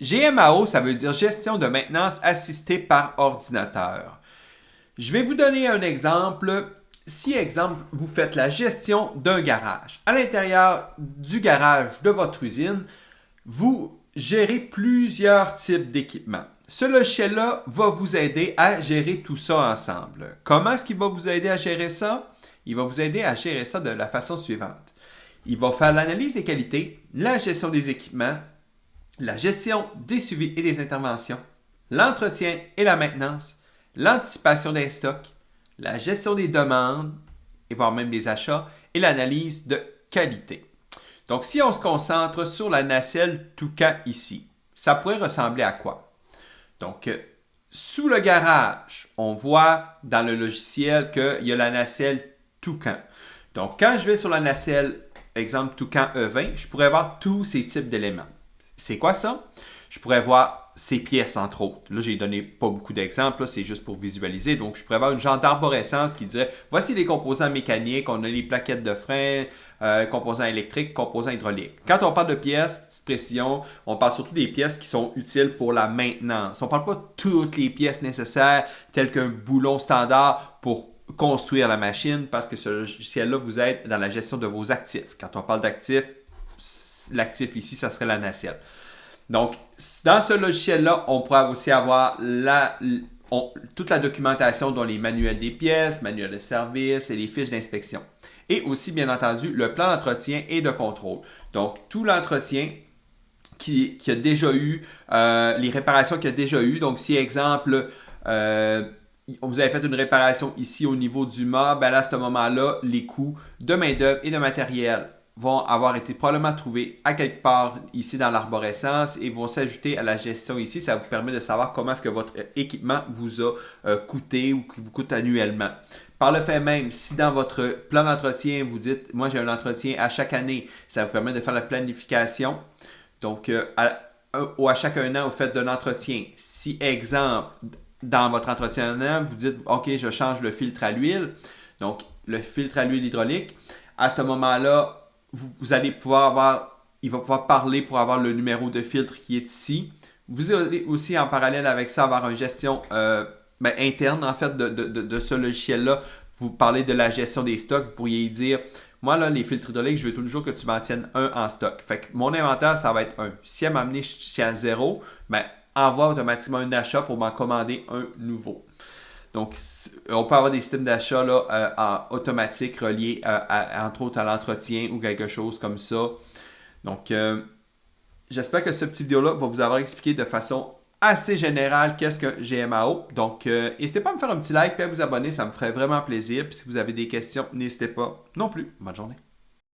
GMAO, ça veut dire gestion de maintenance assistée par ordinateur. Je vais vous donner un exemple. Si, exemple, vous faites la gestion d'un garage. À l'intérieur du garage de votre usine, vous gérez plusieurs types d'équipements. Ce logiciel-là va vous aider à gérer tout ça ensemble. Comment est-ce qu'il va vous aider à gérer ça? Il va vous aider à gérer ça de la façon suivante. Il va faire l'analyse des qualités, la gestion des équipements, la gestion des suivis et des interventions, l'entretien et la maintenance, l'anticipation des stocks, la gestion des demandes, et voire même des achats, et l'analyse de qualité. Donc, si on se concentre sur la nacelle Toucan ici, ça pourrait ressembler à quoi? Donc, sous le garage, on voit dans le logiciel qu'il y a la nacelle Toucan. Donc, quand je vais sur la nacelle, exemple Toucan E20, je pourrais voir tous ces types d'éléments. C'est quoi ça? Je pourrais voir ces pièces, entre autres. Là, j'ai donné pas beaucoup d'exemples, c'est juste pour visualiser. Donc, je pourrais avoir une genre d'arborescence qui dirait, voici les composants mécaniques, on a les plaquettes de frein, composants électriques, composants hydrauliques. Quand on parle de pièces, petite précision, on parle surtout des pièces qui sont utiles pour la maintenance. On ne parle pas de toutes les pièces nécessaires, telles qu'un boulon standard pour construire la machine, parce que ce logiciel-là vous aide dans la gestion de vos actifs. Quand on parle d'actifs, l'actif ici, ça serait la nacelle. Donc, dans ce logiciel-là, on pourra aussi avoir toute la documentation, dont les manuels des pièces, manuels de service et les fiches d'inspection. Et aussi, bien entendu, le plan d'entretien et de contrôle. Donc, tout l'entretien qui a déjà eu, les réparations qu'il y a déjà eu. Donc, si, exemple, vous avez fait une réparation ici au niveau du mât, ben là, à ce moment-là, les coûts de main-d'œuvre et de matériel vont avoir été probablement trouvés à quelque part ici dans l'arborescence et vont s'ajouter à la gestion ici. Ça vous permet de savoir comment est-ce que votre équipement vous a coûté ou qui vous coûte annuellement. Par le fait même, si dans votre plan d'entretien, vous dites, moi j'ai un entretien à chaque année, ça vous permet de faire la planification. Donc, à chaque un an, vous faites de l'entretien. Si, exemple, dans votre entretien d'un an, vous dites, OK, je change le filtre à l'huile, donc le filtre à l'huile hydraulique, à ce moment-là, vous allez pouvoir avoir, il va pouvoir parler pour avoir le numéro de filtre qui est ici. Vous allez aussi en parallèle avec ça avoir une gestion interne en fait de ce logiciel-là. Vous parlez de la gestion des stocks, vous pourriez dire, moi là, les filtres hydrauliques, je veux toujours que tu m'en tiennes un en stock. Fait que mon inventaire, ça va être un. Si elle m'a amené à 0, envoie automatiquement un achat pour m'en commander un nouveau. Donc, on peut avoir des systèmes d'achat automatiques reliés entre autres à l'entretien ou quelque chose comme ça. Donc, j'espère que ce petit vidéo-là va vous avoir expliqué de façon assez générale qu'est-ce que GMAO. Donc, n'hésitez pas à me faire un petit like et à vous abonner, ça me ferait vraiment plaisir. Puis si vous avez des questions, n'hésitez pas non plus. Bonne journée.